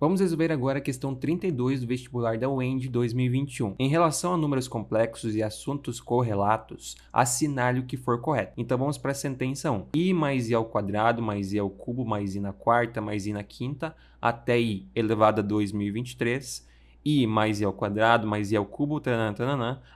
Vamos resolver agora a questão 32 do vestibular da UEM de 2021. Em relação a números complexos e assuntos correlatos, assinale o que for correto. Então vamos para a sentença 1. I mais I ao quadrado mais I ao cubo mais I na quarta mais I na quinta até I elevado a 2023. I mais I ao quadrado mais I ao cubo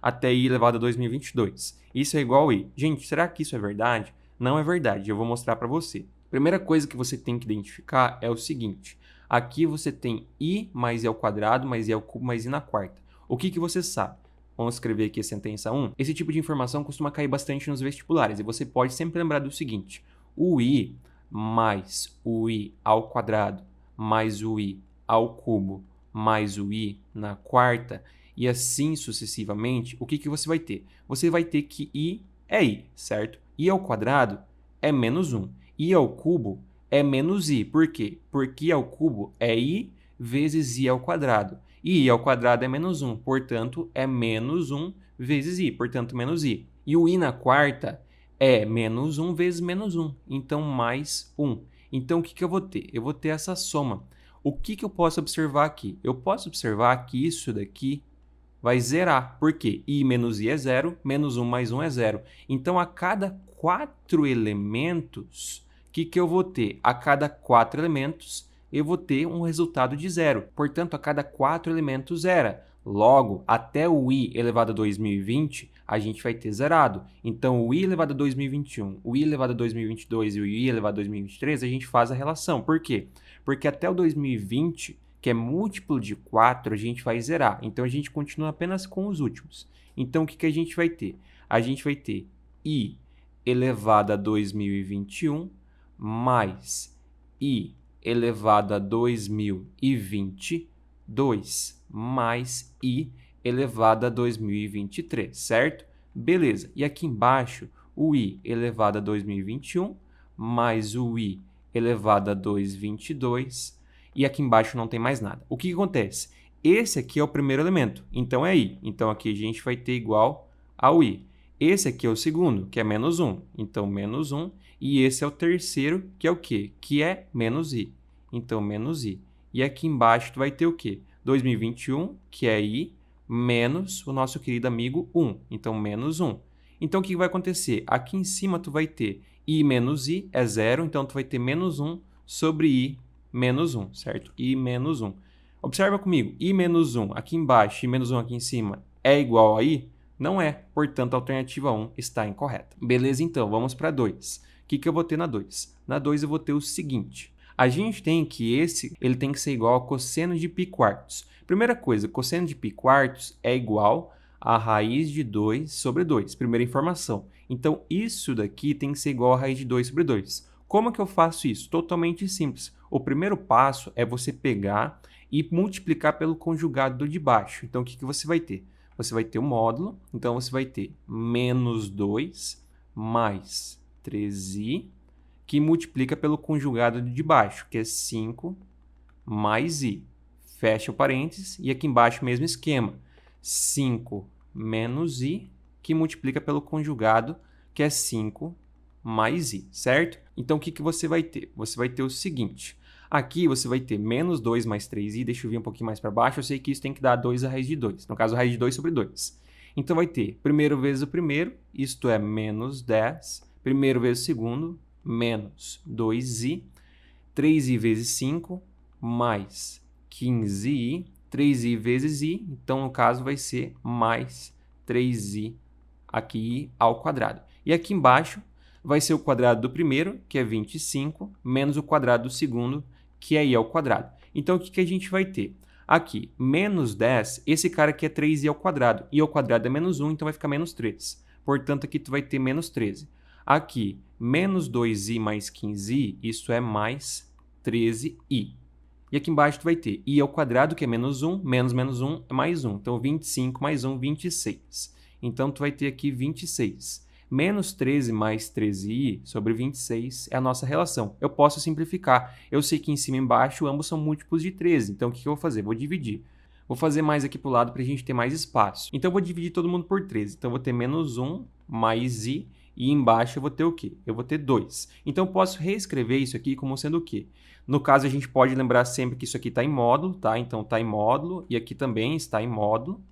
até I elevado a 2022. Isso é igual a I. Gente, será que isso é verdade? Não é verdade. Eu vou mostrar para você. Primeira coisa que você tem que identificar é o seguinte. Aqui você tem I mais I ao quadrado, mais I ao cubo, mais I na quarta. O que você sabe? Vamos escrever aqui a sentença 1. Esse tipo de informação costuma cair bastante nos vestibulares e você pode sempre lembrar do seguinte. O I mais o I ao quadrado, mais o I ao cubo, mais o I na quarta e assim sucessivamente, o que você vai ter? Você vai ter que I é I, certo? I ao quadrado é menos 1. I ao cubo é menos I. Por quê? Porque I ao cubo é I vezes I ao quadrado. E I ao quadrado é menos 1, portanto, é menos 1 vezes I, portanto, menos I. E o I na quarta é menos 1 vezes menos 1, então mais 1. Então, o que eu vou ter? Eu vou ter essa soma. O que eu posso observar aqui? Eu posso observar que isso daqui vai zerar. Por quê? I menos I é 0, menos 1 mais 1 é 0. Então, a cada 4 elementos... O que eu vou ter? A cada 4 elementos, eu vou ter um resultado de 0. Portanto, a cada 4 elementos, zera. Logo, até o I elevado a 2020, a gente vai ter zerado. Então, o I elevado a 2021, o I elevado a 2022 e o I elevado a 2023, a gente faz a relação. Por quê? Porque até o 2020, que é múltiplo de 4, a gente vai zerar. Então, a gente continua apenas com os últimos. Então, o que a gente vai ter? A gente vai ter I elevado a 2021 mais I elevado a 2022 mais I elevado a 2023, certo? Beleza. E aqui embaixo, o I elevado a 2021 mais o I elevado a 2022 e aqui embaixo não tem mais nada. O que acontece? Esse aqui é o primeiro elemento, então é I. Então aqui a gente vai ter igual ao I. Esse aqui é o segundo, que é menos 1. Então, menos 1. E esse é o terceiro, que é o quê? Que é menos I. Então, menos I. E aqui embaixo tu vai ter o quê? 2021, que é I, menos o nosso querido amigo 1. Então, menos 1. Então, o que vai acontecer? Aqui em cima tu vai ter I menos I é 0. Então, tu vai ter menos 1 sobre I menos 1, certo? I menos 1. Observa comigo. I menos 1 aqui embaixo e menos 1 aqui em cima é igual a I? Não é, portanto, a alternativa 1 está incorreta. Beleza, então, vamos para 2. O que eu vou ter na 2? Na 2 eu vou ter o seguinte. A gente tem que ele tem que ser igual a cosseno de π quartos. Primeira coisa, cosseno de π quartos é igual a raiz de 2 sobre 2. Primeira informação. Então, isso daqui tem que ser igual a raiz de 2 sobre 2. Como que eu faço isso? Totalmente simples. O primeiro passo é você pegar e multiplicar pelo conjugado do de baixo. Então, o que você vai ter? Você vai ter o módulo, então você vai ter menos 2 mais 3i, que multiplica pelo conjugado de baixo, que é 5 mais i. Fecha o parênteses e aqui embaixo o mesmo esquema. 5 menos i, que multiplica pelo conjugado, que é 5 mais i, certo? Então, o que você vai ter? Você vai ter o seguinte. Aqui você vai ter menos 2 mais 3i, deixa eu vir um pouquinho mais para baixo, eu sei que isso tem que dar 2 a raiz de 2, no caso, a raiz de 2 sobre 2. Então, vai ter primeiro vezes o primeiro, isto é menos 10, primeiro vezes o segundo, menos 2i, 3i vezes 5, mais 15i, 3i vezes i, então, no caso, vai ser mais 3i aqui ao quadrado. E aqui embaixo vai ser o quadrado do primeiro, que é 25, menos o quadrado do segundo, que é i ao quadrado. Então, o que a gente vai ter? Aqui, menos 10, esse cara aqui é 3i ao quadrado. I ao quadrado é menos 1, então vai ficar menos 3. Portanto, aqui tu vai ter menos 13. Aqui, menos 2i mais 15i, isso é mais 13i. E aqui embaixo tu vai ter i ao quadrado, que é menos 1, menos menos 1 é mais 1. Então, 25 mais 1, 26. Então, tu vai ter aqui 26. Menos 13 mais 13i sobre 26 é a nossa relação. Eu posso simplificar. Eu sei que em cima e embaixo ambos são múltiplos de 13. Então, o que eu vou fazer? Vou dividir. Vou fazer mais aqui para o lado para a gente ter mais espaço. Então, eu vou dividir todo mundo por 13. Então, eu vou ter menos 1 mais i. E embaixo eu vou ter o quê? Eu vou ter 2. Então, eu posso reescrever isso aqui como sendo o quê? No caso, a gente pode lembrar sempre que isso aqui está em módulo, tá? Então, está em módulo, e aqui também está em módulo,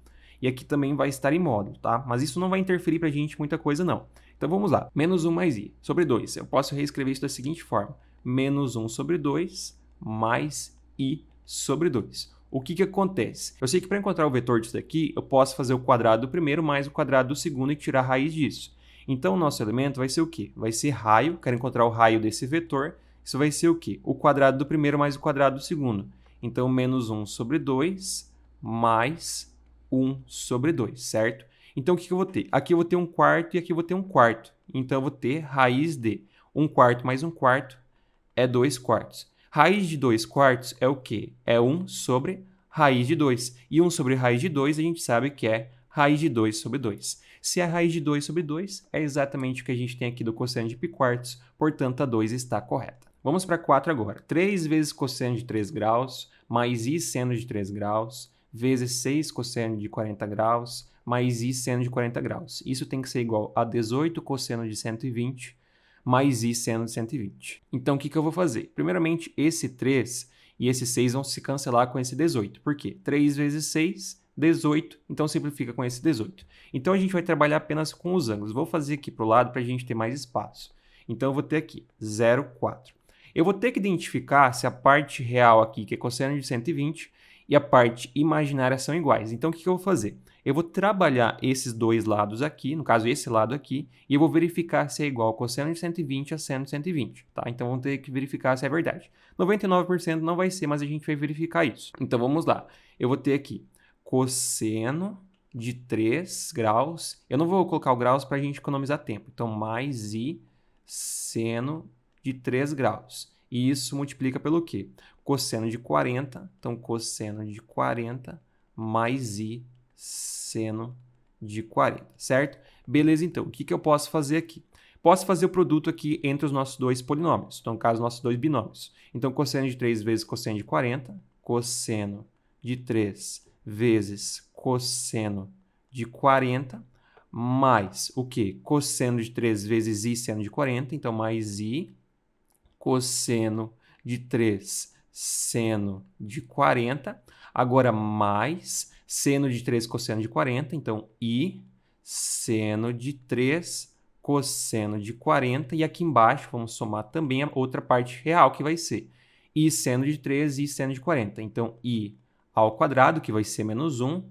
e aqui também vai estar em módulo, tá? Mas isso não vai interferir para a gente muita coisa, não. Então, vamos lá. Menos 1 mais i sobre 2. Eu posso reescrever isso da seguinte forma. Menos 1 sobre 2 mais i sobre 2. O que acontece? Eu sei que para encontrar o vetor disso daqui, eu posso fazer o quadrado do primeiro mais o quadrado do segundo e tirar a raiz disso. Então, o nosso elemento vai ser o quê? Vai ser raio, quero encontrar o raio desse vetor. Isso vai ser o quê? O quadrado do primeiro mais o quadrado do segundo. Então, menos 1 sobre 2 mais 1 sobre 2, certo? Então, o que eu vou ter? Aqui eu vou ter um quarto e aqui eu vou ter um quarto. Então, eu vou ter raiz de 1 quarto mais 1 quarto é 2 quartos. Raiz de 2 quartos é o quê? É 1 sobre raiz de 2. E 1 sobre raiz de 2 a gente sabe que é raiz de 2 sobre 2. Se é raiz de 2 sobre 2, é exatamente o que a gente tem aqui do cosseno de π quartos, portanto a 2 está correta. Vamos para 4 agora. 3 vezes cosseno de 3 graus, mais i seno de 3 graus, vezes 6 cosseno de 40 graus, mais i seno de 40 graus. Isso tem que ser igual a 18 cosseno de 120, mais i seno de 120. Então, o que eu vou fazer? Primeiramente, esse 3 e esse 6 vão se cancelar com esse 18. Por quê? 3 vezes 6, 18. Então, simplifica com esse 18. Então, a gente vai trabalhar apenas com os ângulos. Vou fazer aqui para o lado para a gente ter mais espaço. Então, eu vou ter aqui 0,4. Eu vou ter que identificar se a parte real aqui, que é cosseno de 120, e a parte imaginária são iguais. Então, o que eu vou fazer? Eu vou trabalhar esses dois lados aqui, no caso esse lado aqui, e eu vou verificar se é igual ao cosseno de 120 a seno de 120, tá? Então, vamos ter que verificar se é verdade. 99% não vai ser, mas a gente vai verificar isso. Então, vamos lá. Eu vou ter aqui cosseno de 3 graus. Eu não vou colocar o graus para a gente economizar tempo. Então, mais i seno de 3 graus. E isso multiplica pelo quê? Cosseno de 40. Então, cosseno de 40 mais i seno de 40, certo? Beleza, então. O que eu posso fazer aqui? Posso fazer o produto aqui entre os nossos dois polinômios. Então, no caso, nossos dois binômios. Então, cosseno de 3 vezes cosseno de 40. Cosseno de 3 vezes cosseno de 40. Mais o quê? Cosseno de 3 vezes i seno de 40. Então, mais i cosseno de 3 seno de 40. Agora, mais seno de 3 cosseno de 40. Então, i seno de 3 cosseno de 40. E aqui embaixo, vamos somar também a outra parte real, que vai ser i seno de 3 e i seno de 40. Então, i ao quadrado, que vai ser menos 1,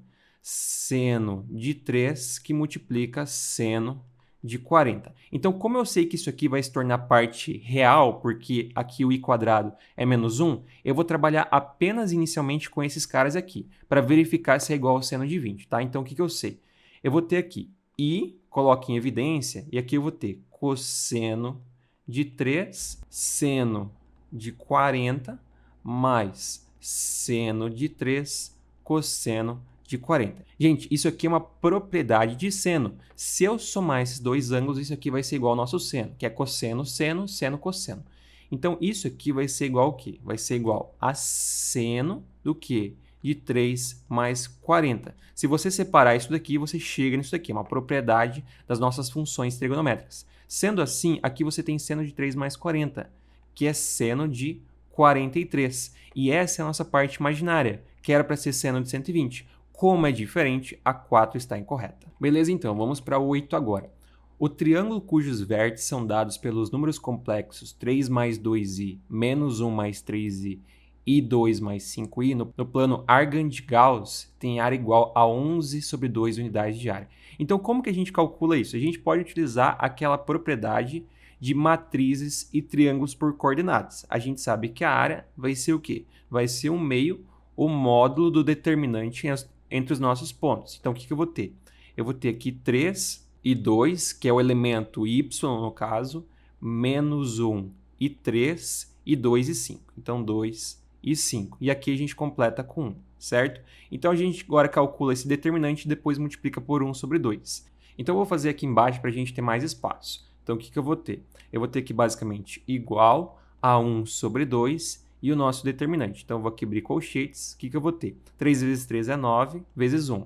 seno de 3, que multiplica seno de 40. Então, como eu sei que isso aqui vai se tornar parte real, porque aqui o i quadrado é menos 1, eu vou trabalhar apenas inicialmente com esses caras aqui, para verificar se é igual ao seno de 20, tá? Então, o que eu sei? Eu vou ter aqui i, coloco em evidência, e aqui eu vou ter cosseno de 3, seno de 40, mais seno de 3, cosseno de 40. Gente, isso aqui é uma propriedade de seno. Se eu somar esses dois ângulos, isso aqui vai ser igual ao nosso seno, que é cosseno, seno, seno, cosseno. Então, isso aqui vai ser igual ao quê? Vai ser igual a seno do quê? De 3 mais 40. Se você separar isso daqui, você chega nisso daqui, é uma propriedade das nossas funções trigonométricas. Sendo assim, aqui você tem seno de 3 mais 40, que é seno de 43. E essa é a nossa parte imaginária, que era para ser seno de 120. Como é diferente, a 4 está incorreta. Beleza, então, vamos para o 8 agora. O triângulo cujos vértices são dados pelos números complexos 3 mais 2i, menos 1 mais 3i e 2 mais 5i, no plano Argand-Gauss, tem área igual a 11 sobre 2 unidades de área. Então, como que a gente calcula isso? A gente pode utilizar aquela propriedade de matrizes e triângulos por coordenadas. A gente sabe que a área vai ser o quê? Vai ser um meio, o módulo do determinante entre os nossos pontos. Então, o que eu vou ter? Eu vou ter aqui 3 e 2, que é o elemento y, no caso, menos 1 e 3, e 2 e 5. Então, 2 e 5. E aqui a gente completa com 1, certo? Então, a gente agora calcula esse determinante e depois multiplica por 1 sobre 2. Então, eu vou fazer aqui embaixo para a gente ter mais espaço. Então, o que eu vou ter? Eu vou ter aqui, basicamente, igual a 1 sobre 2 e o nosso determinante. Então, eu vou aqui abrir colchetes. O que eu vou ter? 3 vezes 3 é 9, vezes 1.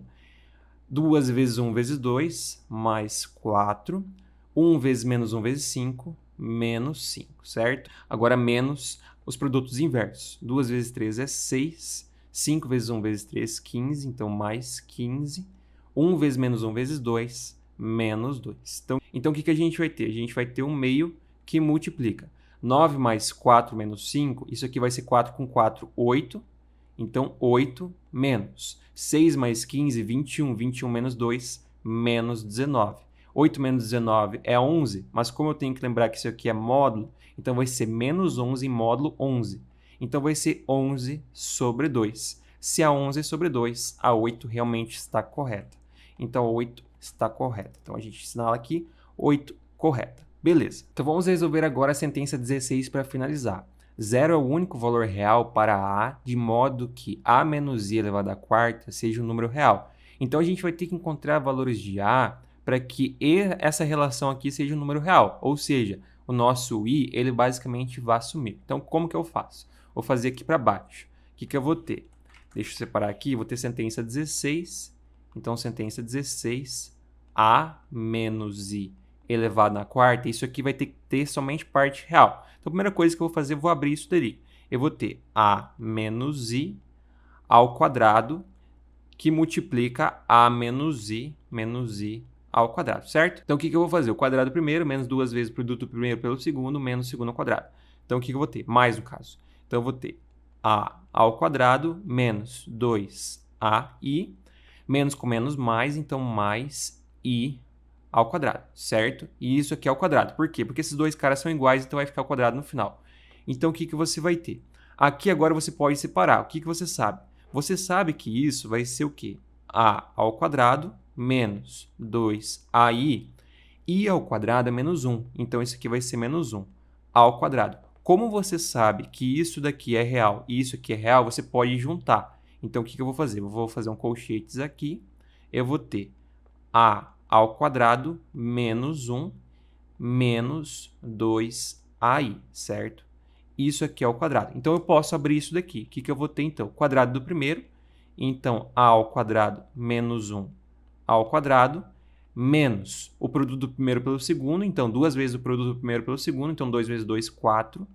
2 vezes 1 vezes 2, mais 4. 1 vezes menos 1 vezes 5, menos 5, certo? Agora, menos os produtos inversos. 2 vezes 3 é 6, 5 vezes 1 vezes 3, 15, então mais 15. 1 vezes menos 1 vezes 2, menos 2. Então o que a gente vai ter? A gente vai ter um meio que multiplica. 9 mais 4 menos 5, isso aqui vai ser 4 com 4, 8. Então, 8 menos 6 mais 15, 21. 21 menos 2, menos 19. 8 menos 19 é 11, mas como eu tenho que lembrar que isso aqui é módulo, então vai ser menos 11 módulo 11. Então, vai ser 11 sobre 2. Se a 11 é sobre 2, a 8 realmente está correta. Então, a 8 está correta. Então, a gente assinala aqui 8 correta. Beleza. Então, vamos resolver agora a sentença 16 para finalizar. 0 é o único valor real para A, de modo que A menos I elevado à quarta seja um número real. Então, a gente vai ter que encontrar valores de A para que essa relação aqui seja um número real. Ou seja, o nosso I, ele basicamente vai sumir. Então, como que eu faço? Vou fazer aqui para baixo. O que eu vou ter? Deixa eu separar aqui. Vou ter sentença 16. Então, sentença 16, A menos I elevado à quarta. Isso aqui vai ter que ter somente parte real. Então, a primeira coisa que eu vou fazer, eu vou abrir isso dali. Eu vou ter A menos I ao quadrado, que multiplica A menos I ao quadrado, certo? Então, o que eu vou fazer? O quadrado primeiro, menos 2 vezes o produto primeiro pelo segundo, menos o segundo ao quadrado. Então, o que eu vou ter? Mais, no caso. Então, eu vou ter A ao quadrado menos 2AI, menos com menos mais, então mais I ao quadrado, certo? E isso aqui é ao quadrado. Por quê? Porque esses dois caras são iguais, então vai ficar ao quadrado no final. Então, o que você vai ter? Aqui agora você pode separar. O que você sabe? Você sabe que isso vai ser o quê? A ao quadrado menos 2AI. I ao quadrado é menos 1. Então, isso aqui vai ser menos 1 ao quadrado. Como você sabe que isso daqui é real e isso aqui é real, você pode juntar. Então, o que eu vou fazer? Eu vou fazer um colchetes aqui. Eu vou ter A ao quadrado menos 1 menos 2AI, certo? Isso aqui é ao quadrado. Então, eu posso abrir isso daqui. O que eu vou ter, então? Quadrado do primeiro. Então, A ao quadrado menos 1 ao quadrado menos o produto do primeiro pelo segundo. Então, 2 vezes o produto do primeiro pelo segundo. Então, 2 vezes 2, 4.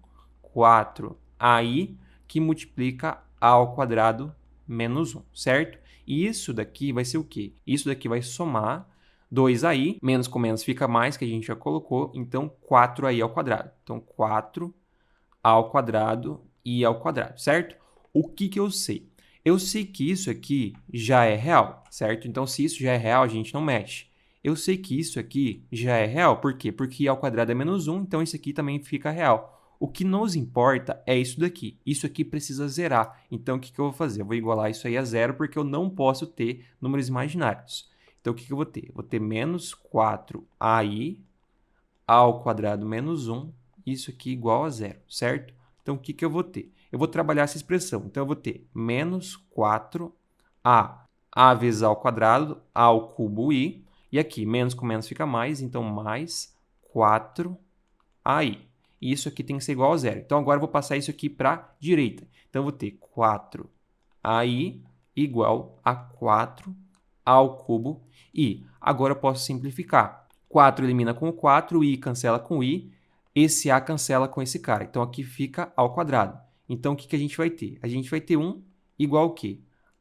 4AI, que multiplica A ao quadrado menos 1, certo? E isso daqui vai ser o quê? Isso daqui vai somar 2AI, menos com menos fica mais, que a gente já colocou, então 4AI ao quadrado. Então, 4 ao quadrado e ao quadrado, certo? O que eu sei? Eu sei que isso aqui já é real, certo? Então, se isso já é real, a gente não mexe. Eu sei que isso aqui já é real, por quê? Porque i ao quadrado é menos 1, então isso aqui também fica real. O que nos importa é isso daqui. Isso aqui precisa zerar. Então, o que eu vou fazer? Eu vou igualar isso aí a zero, porque eu não posso ter números imaginários. Então, o que eu vou ter? Eu vou ter menos 4AI ao quadrado menos 1, isso aqui igual a zero, certo? Então, o que eu vou ter? Eu vou trabalhar essa expressão. Então, eu vou ter menos 4A vezes A ao quadrado, A ao cubo I. E aqui, menos com menos fica mais, então mais 4AI. E isso aqui tem que ser igual a zero. Então, agora eu vou passar isso aqui para a direita. Então, eu vou ter 4AI igual a 4 ao cubo I. Agora eu posso simplificar. 4 elimina com o 4, I cancela com I, esse A cancela com esse cara. Então, aqui fica ao quadrado. Então, o que a gente vai ter? A gente vai ter 1 igual ao quê?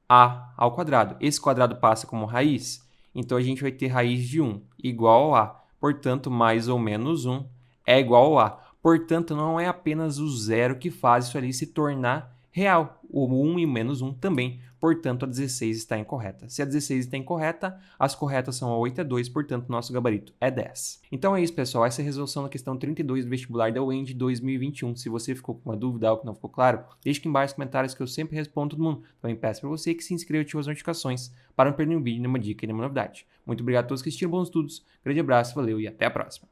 A ao quadrado. Esse quadrado passa como raiz, então a gente vai ter raiz de 1 igual a A. Portanto, mais ou menos 1 é igual a A. Portanto, não é apenas o zero que faz isso ali se tornar real. O 1 e o menos 1 também. Portanto, a 16 está incorreta. Se a 16 está incorreta, as corretas são a 8 e a 2, portanto, nosso gabarito é 10. Então é isso, pessoal. Essa é a resolução da questão 32 do vestibular da UEM de 2021. Se você ficou com uma dúvida, algo que não ficou claro, deixe aqui embaixo nos comentários que eu sempre respondo todo mundo. Também peço para você que se inscreva e ative as notificações para não perder nenhum vídeo, nenhuma dica e nenhuma novidade. Muito obrigado a todos que assistiram, bons estudos, grande abraço, valeu e até a próxima.